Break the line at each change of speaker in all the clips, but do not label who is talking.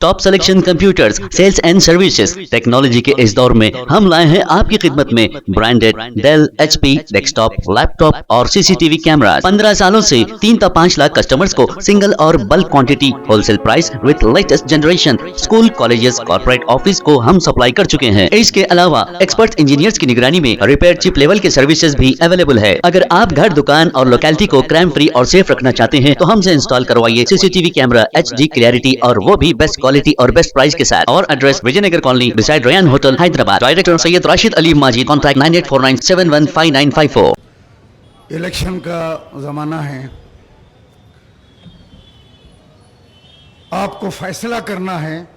Top selection computers, sales and services. Technology के इस दौर में हम लाए हैं आपकी खिदमत में branded Dell, HP desktop, laptop और CCTV कैमरा। 15 सालों से 3 से 5 लाख कस्टमर्स को सिंगल और bulk quantity, wholesale price with latest generation. School, colleges, corporate office को हम सप्लाई कर चुके हैं। इसके अलावा एक्सपर्ट इंजीनियर्स की निगरानी में रिपेयर चिप लेवल के सर्विसेज भी अवेलेबल है। अगर आप घर, दुकान और लोकेलिटी को क्राइम फ्री और सेफ रखना चाहते हैं तो हमसे इंस्टॉल करवाइए CCTV कैमरा HD क्लैरिटी और वो भी बेस्ट क्वालिटी और बेस्ट प्राइस के साथ। और address Vijaynagar colony beside Ryan hotel, Hyderabad. Director Syed Rashid Ali Majid. Contact 9849715954।
Election का ज़माना है, आपको फैसला करना है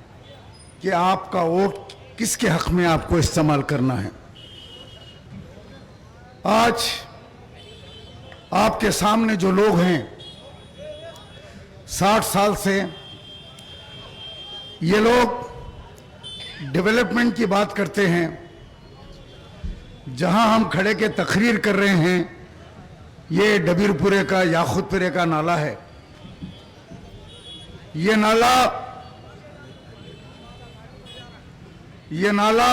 कि आपका वोट किसके हक में आपको इस्तेमाल करना है। आज आपके सामने जो लोग हैं 60 साल से, ये लोग डेवलपमेंट की बात करते हैं। जहां हम खड़े के तकरीर कर रहे हैं, ये डबीरपुरे का, याखूतपुरे का नाला है। ये नाला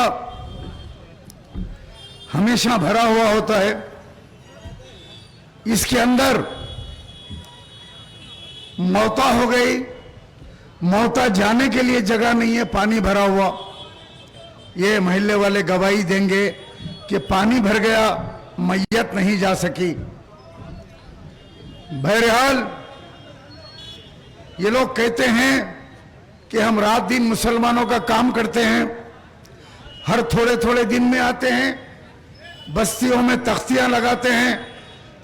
हमेशा भरा हुआ होता है। इसके अंदर मौता हो गई, मौता जाने के लिए जगह नहीं है, पानी भरा हुआ। ये मोहल्ले वाले गवाही देंगे कि पानी भर गया, मैयत नहीं जा सकी। बहरहाल ये लोग कहते हैं कि हम रात दिन मुसलमानों का काम करते हैं, हर थोड़े थोड़े दिन में आते हैं, बस्तियों में तख्तियां लगाते हैं।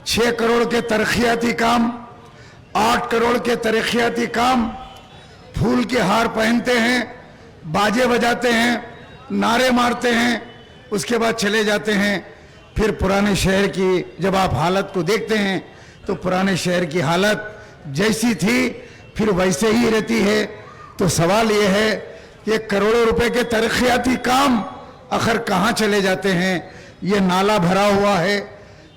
6 करोड़ के तरक्याती काम, 8 करोड़ के तरक्याती काम, फूल के हार पहनते हैं, बाजे बजाते हैं, नारे मारते हैं, उसके बाद चले जाते हैं। फिर पुराने शहर की जब आप हालत को देखते हैं तो पुराने शहर की हालत जैसी थी फिर वैसे ही रहती है। तो सवाल ये है कि करोड़ों रुपए के तरक्याती काम आखिर कहाँ चले जाते हैं। ये नाला भरा हुआ है,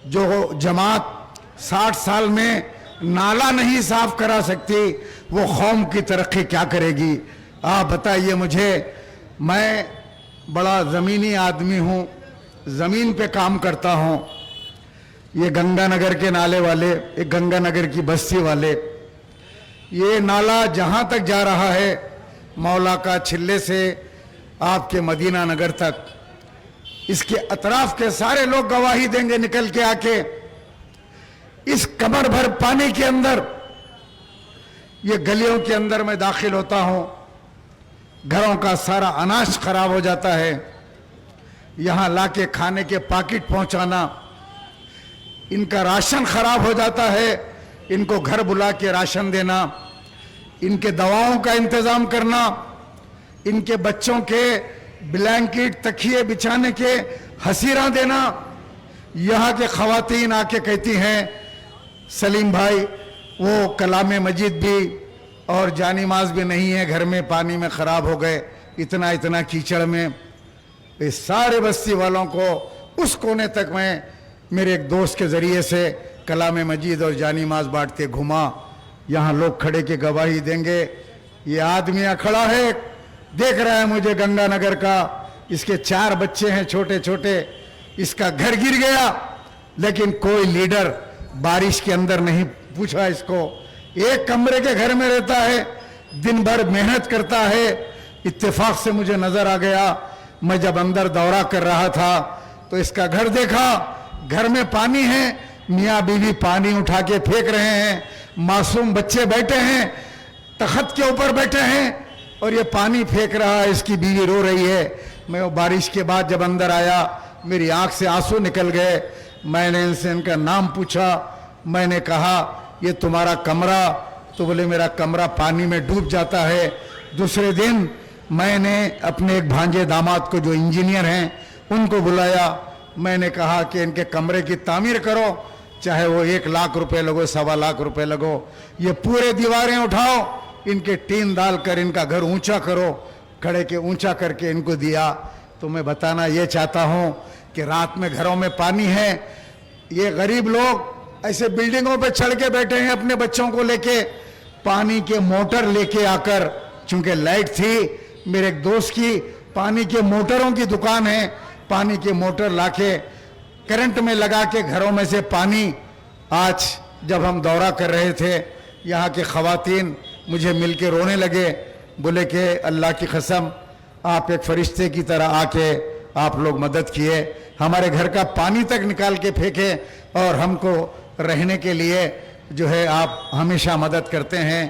जो जमात 60 साल में नाला नहीं साफ करा सकती, वो कौम की तरक्की क्या करेगी। आप बताइए मुझे। मैं बड़ा ज़मीनी आदमी हूँ, ज़मीन पे काम करता हूँ। ये गंगानगर के नाले वाले, ये गंगानगर की बस्ती वाले, ये नाला जहाँ तक जा रहा है, मौला का छिल्ले से आपके मदीना नगर तक, इसके अतराफ के सारे लोग गवाही देंगे निकल के आके। इस कमर भर पानी के अंदर, ये गलियों के अंदर मैं दाखिल होता हूँ, घरों का सारा अनाज खराब हो जाता है। यहाँ लाके खाने के पैकेट पहुँचाना, इनका राशन खराब हो जाता है, इनको घर बुला के राशन देना, इनके दवाओं का इंतज़ाम करना, इनके बच्चों के ब्लैंकेट, तकिए बिछाने के हसीरा देना। यहाँ के ख़वातीन आके कहती हैं, सलीम भाई वो कलाम मजीद भी और जानिमाज भी नहीं है घर में, पानी में ख़राब हो गए, इतना इतना कीचड़ में। इस सारे बस्ती वालों को उस कोने तक मैं मेरे एक दोस्त के ज़रिए से कलाम मजीद और जानिमाज बांटते घुमा। यहाँ लोग खड़े के गवाही देंगे। ये आदमी खड़ा है, देख रहा है मुझे, गंगानगर का, इसके 4 बच्चे हैं छोटे छोटे, इसका घर गिर गया, लेकिन कोई लीडर बारिश के अंदर नहीं पूछा इसको। एक कमरे के घर में रहता है, दिन भर मेहनत करता है। इत्तेफाक से मुझे नजर आ गया, मैं जब अंदर दौरा कर रहा था तो इसका घर देखा, घर में पानी है, मियाँ बीवी पानी उठा के फेंक रहे हैं, मासूम बच्चे बैठे हैं, तख्त के ऊपर बैठे हैं और ये पानी फेंक रहा है, इसकी बीवी रो रही है। मैं वो बारिश के बाद जब अंदर आया, मेरी आंख से आंसू निकल गए। मैंने इनसे इनका नाम पूछा, मैंने कहा ये तुम्हारा कमरा? तो बोले मेरा कमरा पानी में डूब जाता है। दूसरे दिन मैंने अपने एक भांजे दामाद को जो इंजीनियर हैं उनको बुलाया, मैंने कहा कि इनके कमरे की तामीर करो, चाहे वो 1 लाख रुपए लगो, 1.25 लाख रुपए लगो, ये पूरे दीवारें उठाओ, इनके टीन डालकर इनका घर ऊंचा करो। खड़े के ऊंचा करके इनको दिया। तो मैं बताना ये चाहता हूँ कि रात में घरों में पानी है, ये गरीब लोग ऐसे बिल्डिंगों पे चढ़ के बैठे हैं अपने बच्चों को लेके, पानी के मोटर लेके आकर चूंकि लाइट थी, मेरे एक दोस्त की पानी के मोटरों की दुकान है, पानी के मोटर लाके करंट में लगा के घरों में से पानी, आज जब हम दौरा कर रहे थे यहाँ के ख़वातीन मुझे मिल के रोने लगे, बोले कि अल्लाह की कसम आप एक फरिश्ते की तरह आके आप लोग मदद किए, हमारे घर का पानी तक निकाल के फेंके और हमको रहने के लिए जो है आप हमेशा मदद करते हैं।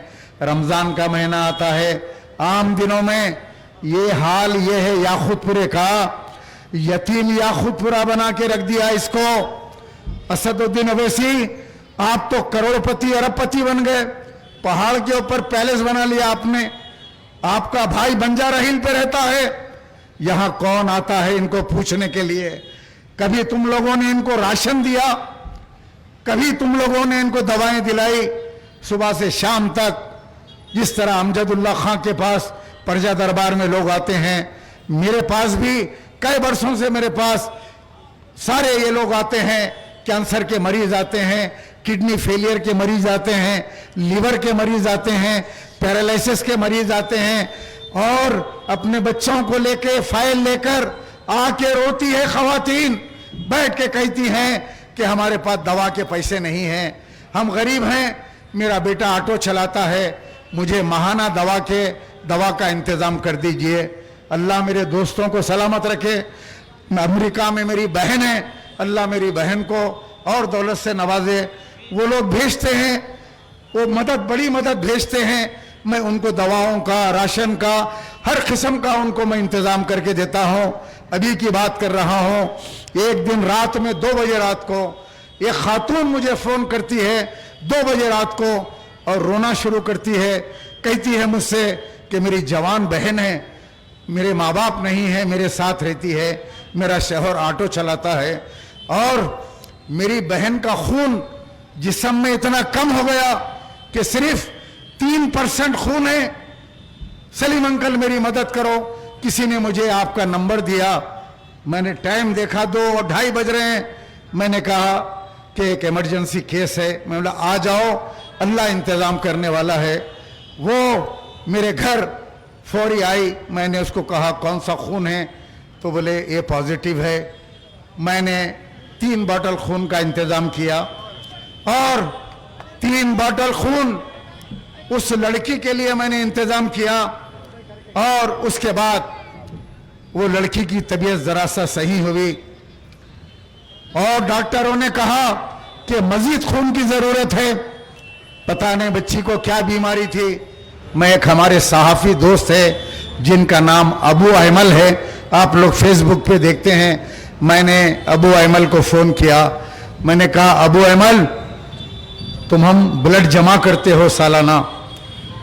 रमज़ान का महीना आता है, आम दिनों में ये हाल ये है याखूतपुरे का, यतीम याखूतपुरा बना के रख दिया इसको। असदुद्दीन अवैसी आप तो करोड़पति अरबपति बन गए, पहाड़ के ऊपर पैलेस बना लिया आपने, आपका भाई बंजारा हिल पे रहता है, यहां कौन आता है इनको पूछने के लिए? कभी तुम लोगों ने इनको राशन दिया? कभी तुम लोगों ने इनको दवाएं दिलाई? सुबह से शाम तक जिस तरह अमजदुल्ला खां के पास प्रजा दरबार में लोग आते हैं, मेरे पास भी कई वर्षों से मेरे पास सारे ये लोग आते हैं, कैंसर के मरीज आते हैं, किडनी फेलियर के मरीज आते हैं, लीवर के मरीज आते हैं, पैरालिसिस के मरीज आते हैं, और अपने बच्चों को लेके फाइल लेकर आके रोती है खवातीन, बैठ के कहती हैं कि हमारे पास दवा के पैसे नहीं हैं, हम गरीब हैं, मेरा बेटा ऑटो चलाता है, मुझे माहाना दवा का इंतज़ाम कर दीजिए। अल्लाह मेरे दोस्तों को सलामत रखे। अमेरिका में मेरी बहन है, अल्लाह मेरी बहन को और दौलत से नवाजे। वो लोग भेजते हैं, वो मदद, बड़ी मदद भेजते हैं, मैं उनको दवाओं का, राशन का, हर किस्म का उनको मैं इंतज़ाम करके देता हूँ। अभी की बात कर रहा हूँ, एक दिन रात में 2 बजे रात को एक खातून मुझे फ़ोन करती है 2 बजे रात को और रोना शुरू करती है, कहती है मुझसे कि मेरी जवान बहन है, मेरे माँ बाप नहीं है, मेरे साथ रहती है, मेरा शौहर ऑटो चलाता है और मेरी बहन का खून जिस्म में इतना कम हो गया कि सिर्फ 3% खून है। सलीम अंकल मेरी मदद करो। किसी ने मुझे आपका नंबर दिया, मैंने टाइम देखा 2 और 2:30 बज रहे हैं, मैंने कहा कि एक इमरजेंसी केस है, मैं बोला आ जाओ, अल्लाह इंतज़ाम करने वाला है। वो मेरे घर फौरी आई, मैंने उसको कहा कौन सा खून है, तो बोले ए पॉजिटिव है। मैंने 3 बॉटल खून का इंतज़ाम किया और 3 बॉटल खून उस लड़की के लिए मैंने इंतज़ाम किया और उसके बाद वो लड़की की तबीयत ज़रा सा सही हुई और डॉक्टरों ने कहा कि मज़ीद खून की ज़रूरत है। पता नहीं बच्ची को क्या बीमारी थी। मैं, एक हमारे सहाफ़ी दोस्त है जिनका नाम अबू अहमल है, आप लोग फेसबुक पे देखते हैं, मैंने अबू अहमल को फ़ोन किया, मैंने कहा अबू अहमल तुम हम ब्लड जमा करते हो सालाना,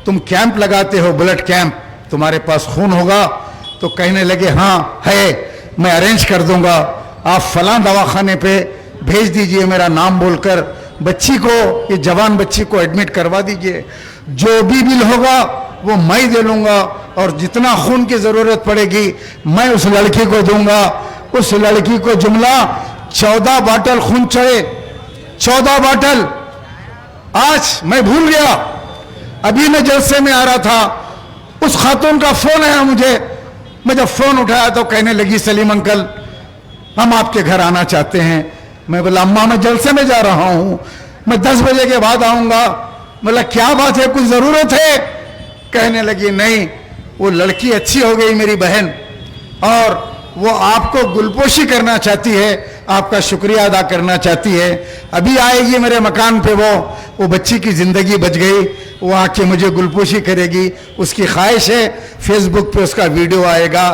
तुम कैंप लगाते हो ब्लड कैंप, तुम्हारे पास खून होगा? तो कहने लगे हाँ है, मैं अरेंज कर दूंगा, आप फलां दवाखाने पे भेज दीजिए, मेरा नाम बोलकर बच्ची को, ये जवान बच्ची को एडमिट करवा दीजिए, जो भी बिल होगा वो मैं दे लूँगा और जितना खून की ज़रूरत पड़ेगी मैं उस लड़की को दूंगा। उस लड़की को जुमला 14 बॉटल खून चढ़े, 14 बॉटल। आज मैं भूल गया, अभी मैं जलसे में आ रहा था, उस खातून का फ़ोन आया मुझे, मैं जब फ़ोन उठाया तो कहने लगी सलीम अंकल हम आपके घर आना चाहते हैं। मैं बोला अम्मा मैं जलसे में जा रहा हूँ, मैं 10 बजे के बाद आऊँगा। बोला क्या बात है, कुछ ज़रूरत है? कहने लगी नहीं, वो लड़की अच्छी हो गई मेरी बहन और वो आपको गुलपोशी करना चाहती है, आपका शुक्रिया अदा करना चाहती है, अभी आएगी मेरे मकान पे, वो बच्ची की ज़िंदगी बच गई, वो आके मुझे गुलपोशी करेगी, उसकी ख्वाहिश है, फेसबुक पे उसका वीडियो आएगा।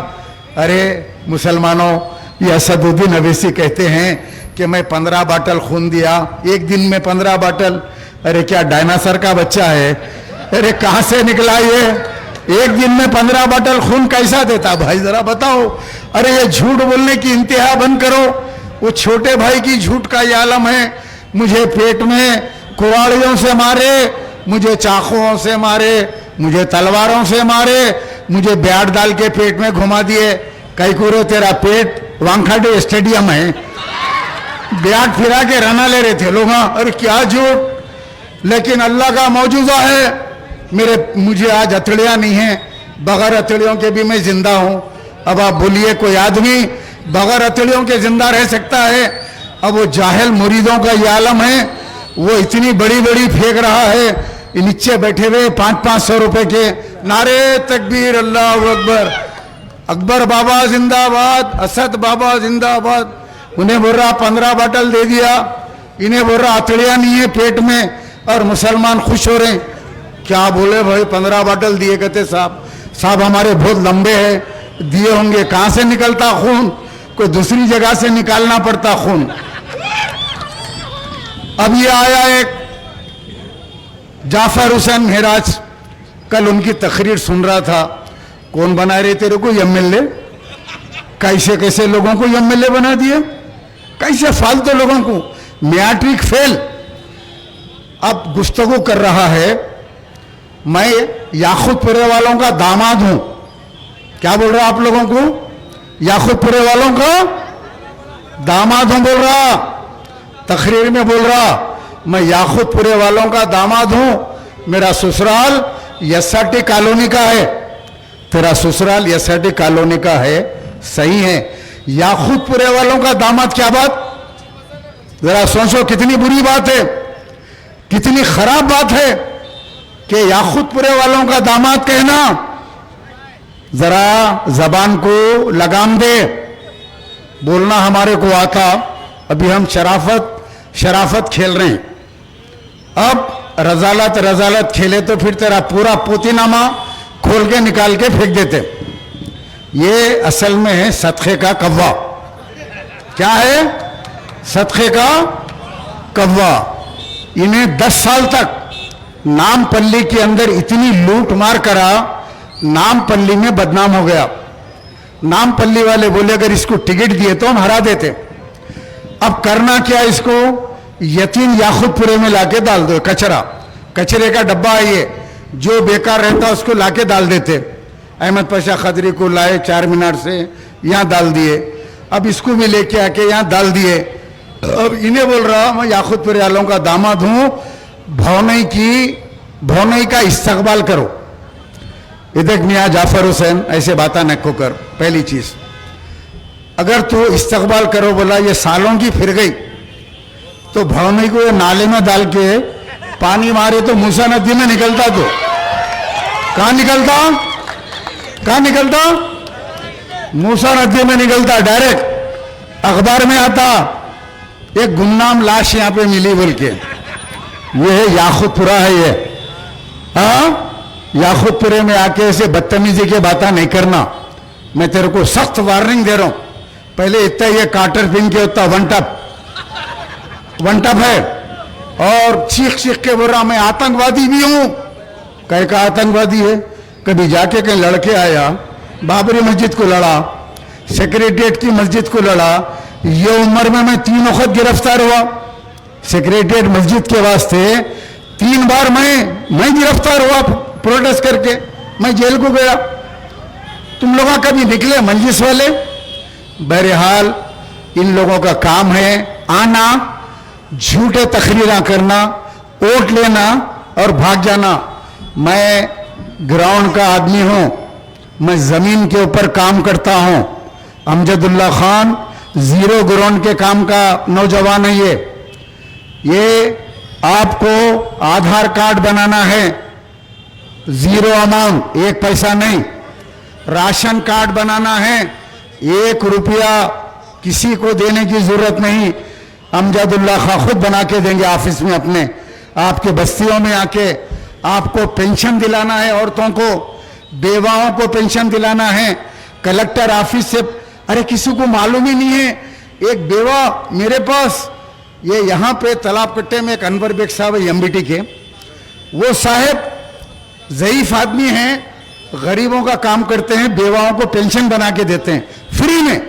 अरे मुसलमानों, ये असदुद्दीन अवैसी कहते हैं कि मैं 15 बॉटल खून दिया, एक दिन में 15 बॉटल। अरे क्या डायनासोर का बच्चा है? अरे कहाँ से निकला ये? एक दिन में 15 बॉटल खून कैसा देता भाई, जरा बताओ। अरे ये झूठ बोलने की इंतहा बंद करो। वो छोटे भाई की झूठ का ये आलम है, मुझे पेट में कुराड़ियों से मारे, मुझे चाकुओं से मारे, मुझे तलवारों से मारे, मुझे ब्याट डाल के पेट में घुमा दिए। कई कुरो तेरा पेट वानखेड़े स्टेडियम है, ब्याट फिरा के रना ले रहे थे लोग। अरे क्या झूठ। लेकिन अल्लाह का मौजूदा है, मुझे आज हथेलियाँ नहीं है, बगैर हथेलियों के भी मैं जिंदा हूं। अब आप बोलिए कोई आदमी बगैर हथेलियों के जिंदा रह सकता है? अब वो जाहिल मुरीदों का ये आलम है, वो इतनी बड़ी बड़ी फेंक रहा है, नीचे बैठे हुए 500-500 रुपए के नारे तकबीर, अल्लाह अकबर, अकबर बाबा जिंदाबाद, असद बाबा जिंदाबाद। उन्हें बोल रहा 15 बोतल दे दिया, इन्हें बोल रहा हथेलियां नहीं है पेट में, और मुसलमान खुश हो रहे हैं। क्या बोले भाई, 15 बोतल दिए, कहते साहब हमारे बहुत लंबे हैं, दिए होंगे। कहां से निकलता खून? कोई दूसरी जगह से निकालना पड़ता खून। अब ये आया एक जाफर हुसैन महराज, कल उनकी तकरीर सुन रहा था। कौन बना रहे तेरे को एमएलए? कैसे कैसे लोगों को एमएलए बना दिए, कैसे फालतू लोगों को, मैट्रिक फेल। अब गुफ्तगू कर रहा है, मैं याकूतपुरे वालों का दामाद हूं। क्या बोल रहा आप लोगों को? याकूतपुरे वालों का दामाद हूं बोल रहा, तकरीर में बोल रहा मैं याकूतपुरे वालों का दामाद हूं। मेरा ससुराल एसआरटी कॉलोनी का है। तेरा ससुराल एसआरटी कॉलोनी का है, सही है। याकूतपुरे वालों का दामाद, क्या बात? जरा सोचो, कितनी बुरी बात है, कितनी खराब बात है कि याकूतपुरे वालों का दामाद कहना। जरा जबान को लगाम दे, बोलना हमारे को आता। अभी हम शराफत खेल रहे हैं। अब रजालत खेले तो फिर तेरा पूरा पोतीनामा खोल के निकाल के फेंक देते। ये असल में है सदक़े का कव्वा। क्या है? सदक़े का कव्वा। इन्हें 10 साल तक नामपल्ली के अंदर इतनी लूट मार करा, नामपल्ली में बदनाम हो गया। नामपल्ली वाले बोले अगर इसको टिकट दिए तो हम हरा देते। अब करना क्या, इसको यतीम याकूतपुरे में लाके डाल दो। कचरे का डब्बा है ये, जो बेकार रहता उसको लाके डाल देते। अहमद पाशा खदरी को लाए 4 मीनार से, यहाँ डाल दिए। अब इसको भी लेके आके यहाँ डाल दिए। अब इन्हें बोल रहा मैं याकूतपुरे वालों का दामाद हूं, भौनई का इस्तकबाल करो। इधर मियाँ जाफर हुसैन ऐसे बात न को कर। पहली चीज, अगर तू इस्तकबाल करो बोला, ये सालों की फिर गई, तो भौनई को ये नाले में डाल के पानी मारे तो मूसा नदी में निकलता। तो कहां निकलता? मूसा नदी में निकलता। डायरेक्ट अखबार में आता, एक गुमनाम लाश यहां पे मिली बोल के। ये है याकूतपुरा है ये। हाँ, याकूतपुरे में आके ऐसे बदतमीजी की बातें नहीं करना। मैं तेरे को सख्त वार्निंग दे रहा हूं। पहले इतना ये कार्टर पिन के होता वन टप है, और चीख के बोल रहा मैं आतंकवादी भी हूं। कह का आतंकवादी है? कभी जाके कहीं लड़के आया, बाबरी मस्जिद को लड़ा, सेक्रेटरिएट की मस्जिद को लड़ा। ये उम्र में मैं 3 वक्त गिरफ्तार हुआ सेक्रेटरिएट मस्जिद के वास्ते। 3 बार मैं गिरफ्तार हुआ प्रोटेस्ट करके, मैं जेल को गया। तुम लोग कभी निकले मजलिस वाले? बहरहाल इन लोगों का काम है आना, झूठे तकरीरें करना, वोट लेना और भाग जाना। मैं ग्राउंड का आदमी हूं, मैं जमीन के ऊपर काम करता हूं। अमजदुल्ला खान जीरो ग्राउंड के काम का नौजवान है। ये आपको आधार कार्ड बनाना है, जीरो अमाउंट, 1 पैसा नहीं। राशन कार्ड बनाना है, 1 रुपया किसी को देने की जरूरत नहीं। अमजदुल्ला खान खुद बना के देंगे ऑफिस में अपने, आपके बस्तियों में आके। आपको पेंशन दिलाना है, औरतों को, बेवाओं को पेंशन दिलाना है कलेक्टर ऑफिस से। अरे किसी को मालूम ही नहीं है। एक बेवा मेरे पास, ये यहाँ पे तालाब कट्टे में एक अनवर बेग साहब है एमबीटी के, वो साहब ज़ईफ आदमी हैं, गरीबों का काम करते हैं, बेवाओं को पेंशन बना के देते हैं फ्री में,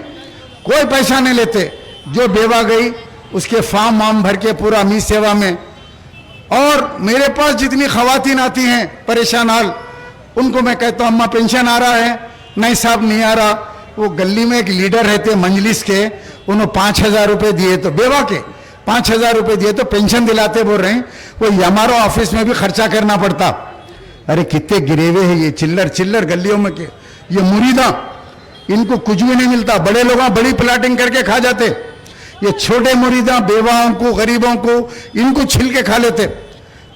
कोई पैसा नहीं लेते। जो बेवा गई उसके फॉर्म वाम भर के पूरा मी सेवा में। और मेरे पास जितनी खवातीन आती हैं परेशान हाल, उनको मैं कहता हूँ अम्मा पेंशन आ रहा है? नहीं साहब नहीं आ रहा। वो गली में एक लीडर रहते मंजलिस के, उन्होंने 5,000 रुपये दिए तो बेवा के 5,000 रुपये दिए तो पेंशन दिलाते बोल रहे हैं। वो हमारा ऑफिस में भी खर्चा करना पड़ता। अरे कितने गिरेवे हैं ये चिल्लर चिल्लर गलियों में के ये मुरीदा, इनको कुछ भी नहीं मिलता। बड़े लोग बड़ी प्लाटिंग करके खा जाते, ये छोटे मुरीदा बेवाओं को गरीबों को इनको छिल के खा लेते।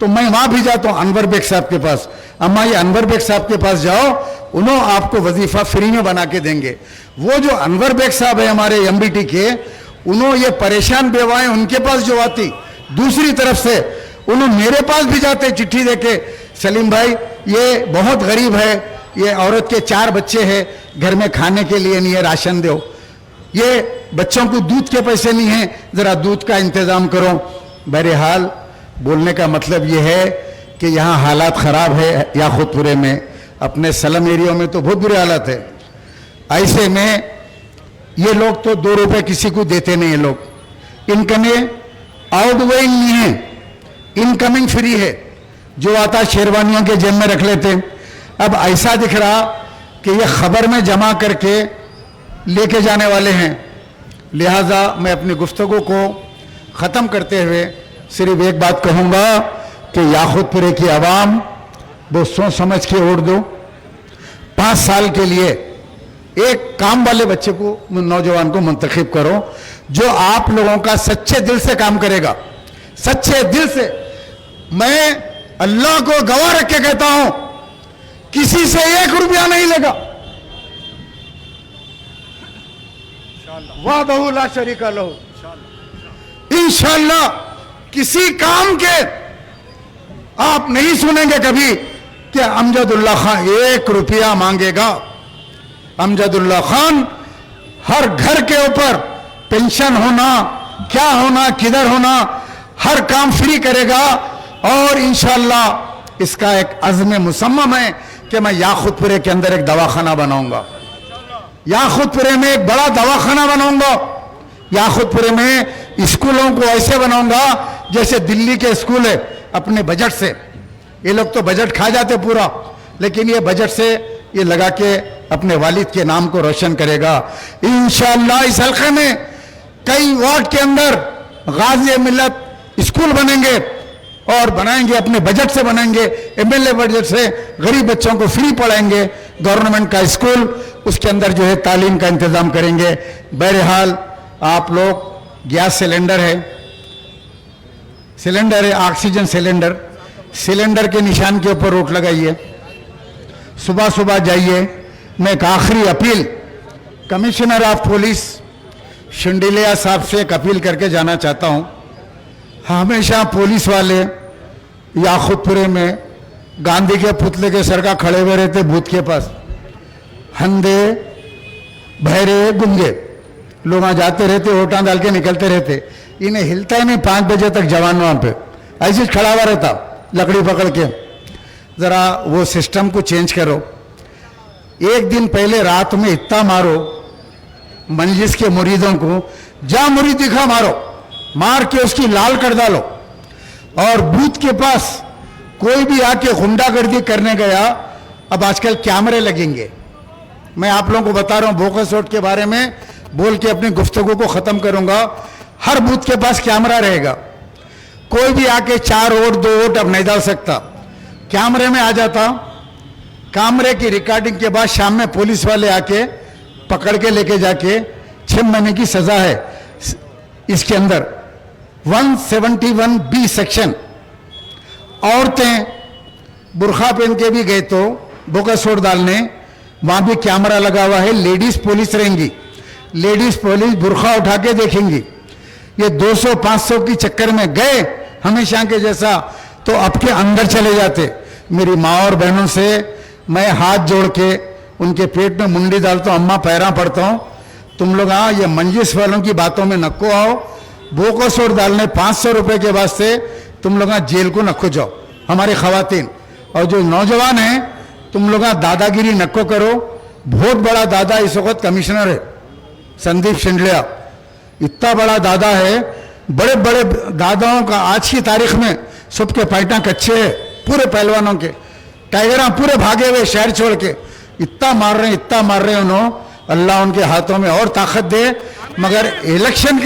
तो मैं वहां भी जाता हूं अनवर बेग साहब के पास, अम्मा ये अनवर बेग साहब के पास जाओ, उन्होंने आपको वजीफा फ्री में बना के देंगे। वो जो अनवर बेग साहब है हमारे एमबीटी के, उन्होंने ये परेशान बेवाएं उनके पास जो आती, दूसरी तरफ से उन्होंने मेरे पास भी जाते चिट्ठी देके, सलीम भाई ये बहुत गरीब है, ये औरत के 4 बच्चे हैं, घर में खाने के लिए नहीं है, राशन दो, ये बच्चों को दूध के पैसे नहीं है, जरा दूध का इंतजाम करो। बहरहाल बोलने का मतलब ये है कि यहाँ हालात खराब है याकूतपुरे में, अपने सलम एरिया में तो बहुत बुरे हालात है। ऐसे में ये लोग तो 2 रुपए किसी को देते नहीं, ये लोग इनकमिंग आउटगोइंग नहीं है, इनकमिंग फ्री है, जो आता शेरवानियों के जेब में रख लेते। अब ऐसा दिख रहा कि ये खबर में जमा करके लेके जाने वाले हैं, लिहाजा मैं अपनी गुफ्तगू को ख़त्म करते हुए सिर्फ एक बात कहूँगा कि याकूतपुरे की आवाम वो सोच समझ के वोट दो। 5 साल के लिए एक काम वाले बच्चे को, नौजवान को मुंतखब करो जो आप लोगों का सच्चे दिल से काम करेगा, सच्चे दिल से। मैं अल्लाह को गवाह रख के कहता हूं, किसी से 1 रुपया नहीं लेगा, वाहदहू ला शरीका लहू, इंशाअल्लाह किसी काम के आप नहीं सुनेंगे कभी कि अमजदुल्ला खान 1 रुपया मांगेगा। अमजदुल्ला खान हर घर के ऊपर पेंशन होना, क्या होना, किधर होना, हर काम फ्री करेगा। और इंशाअल्लाह इसका एक अज़्म मुसम्मम है कि मैं याकूतपुरे के अंदर एक दवाखाना बनाऊंगा, याकूतपुरे में एक बड़ा दवाखाना बनाऊंगा, याकूतपुरे में स्कूलों को ऐसे बनाऊंगा जैसे दिल्ली के स्कूल है। अपने बजट से, ये लोग तो बजट खा जाते पूरा, लेकिन ये बजट से ये लगा के अपने वालिद के नाम को रोशन करेगा इंशाअल्लाह। इस हल्के में कई वार्ड के अंदर गाज़ी मिल्लत स्कूल बनेंगे और बनाएंगे, अपने बजट से बनाएंगे, एमएलए बजट से गरीब बच्चों को फ्री पढ़ाएंगे, गवर्नमेंट का स्कूल, उसके अंदर जो है तालीम का इंतजाम करेंगे। बहरहाल आप लोग गैस सिलेंडर है, सिलेंडर है ऑक्सीजन सिलेंडर, सिलेंडर के निशान के ऊपर रोक लगाइए, सुबह सुबह जाइए। मैं एक आखिरी अपील कमिश्नर ऑफ पुलिस शिंडिलिया साहब से एक अपील करके जाना चाहता हूं। हमेशा पुलिस वाले याकूतपुरे में गांधी के पुतले के सर का खड़े हुए रहते बूथ के पास, अंधे बहरे गुंगे लोग वहां जाते रहते, वोटां डाल के निकलते रहते, इन्हें हिलता ही नहीं। 5 बजे तक जवान वहां पे ऐसे खड़ा हुआ रहता लकड़ी पकड़ के। जरा वो सिस्टम को चेंज करो। एक दिन पहले रात में इतना मारो मंजिस के मुरीदों को, जहां मुरीद दिखा मारो, मार के उसकी लाल कर डालो। और बूथ के पास कोई भी आके गुंडागर्दी करने गया, अब आजकल कैमरे लगेंगे। मैं आप लोगों को बता रहा हूं, बोकस रोड के बारे में बोल के अपनी गुफ्तगू को खत्म करूंगा। हर बूथ के पास कैमरा रहेगा, कोई भी आके 4 वोट 2 वोट अब नहीं डाल सकता, कैमरे में आ जाता। कैमरे की रिकॉर्डिंग के बाद शाम में पुलिस वाले आके पकड़ के लेके जाके 6 महीने की सजा है इसके अंदर। 171B section. औरतें बुरखा पहन के भी गए तो बोकस रोड डालने, वहां भी कैमरा लगा हुआ है, लेडीज पुलिस रहेंगी, लेडीज पुलिस बुरखा उठा के देखेंगी। ये 200-500 की चक्कर में गए हमेशा के जैसा तो आपके अंदर चले जाते। मेरी माँ और बहनों से मैं हाथ जोड़ के उनके पेट में मुंडी डालता हूँ, अम्मा पैरा पड़ता हूँ, तुम लोग ये मंजिस वालों की बातों में नको आओ। बोकस रोड डालने 500 रुपए के वास्ते तुम लोग जेल को नको जाओ। हमारी खवातीन और जो नौजवान हैं, तुम लोग दादागिरी नको करो। बहुत बड़ा दादा इस वक्त कमिश्नर है संदीप शिंडलिया, इतना बड़ा दादा है। बड़े बड़े दादाओं का आज की तारीख में सबके पैटा कच्चे है, पूरे पहलवानों के टाइगरा पूरे भागे हुए शहर छोड़ के, इतना मार रहे हैं, इतना मार रहे हैं उन्होंने। अल्लाह उनके हाथों में और ताकत दे। मगर इलेक्शन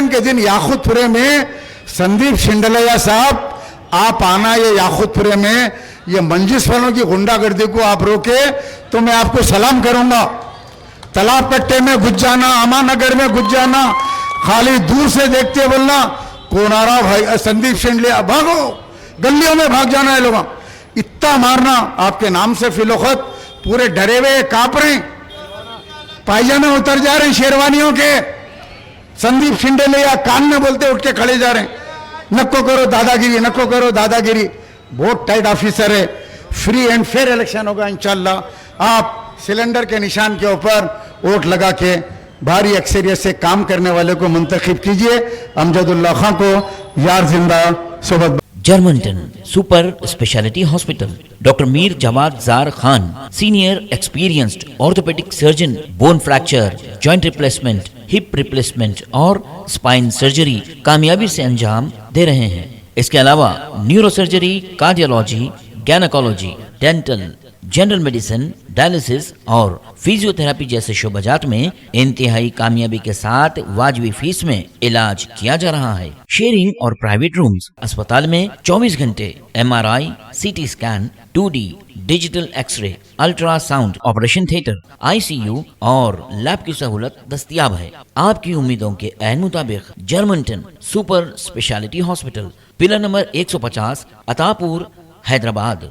के दिन याकूतपुरे में संदीप शिंडलिया साहब आप आना ये याकूतपुरे में, ये मंजिस वालों की गुंडागर्दी को आप रोके तो मैं आपको सलाम करूंगा। तालाब कट्टे में घुस जाना, अमानगर में घुस जाना, खाली दूर से देखते बोलना कौन आ रहा भाई, संदीप शेंडले, भागो, गलियों में भाग जाना है लोगों, इतना मारना आपके नाम से फिलोखत, पूरे डरे हुए कांप रहे, पायजामे उतर जा रहे हैं शेरवानियों के, संदीप शेंडले या कान में बोलते उठ के खड़े जा रहे हैं, नको करो दादागिरी, नको करो दादागिरी। बहुत टाइट ऑफिसर है, फ्री एंड फेयर इलेक्शन होगा इंशाल्लाह। आप सिलेंडर के निशान के ऊपर वोट लगा के भारी अक्सरियत से काम करने वाले को मुंतखब कीजिए। अमजदुल्ला खां को यार जिंदा सोबत।
Germanten super speciality hospital, doctor Mir Jawad Zar Khan, senior experienced orthopaedic surgeon, bone fracture, joint replacement, hip replacement और स्पाइन सर्जरी कामयाबी से अंजाम दे रहे हैं। इसके अलावा neuro surgery, cardiology, gynaecology, dental, general medicine, dialysis और फिजियोथेरेपी जैसे शोबाजात में इंतहाई कामयाबी के साथ वाजबी फीस में इलाज किया जा रहा है। शेयरिंग और प्राइवेट रूम्स, अस्पताल में 24 घंटे MRI, CT scan, 2D digital x-ray, ultrasound, operation theatre, ICU और लैब की सहूलत दस्तयाब है। आपकी उम्मीदों के ऐन मुताबिक Germanten super speciality hospital, pillar number 150, Attapur, Hyderabad.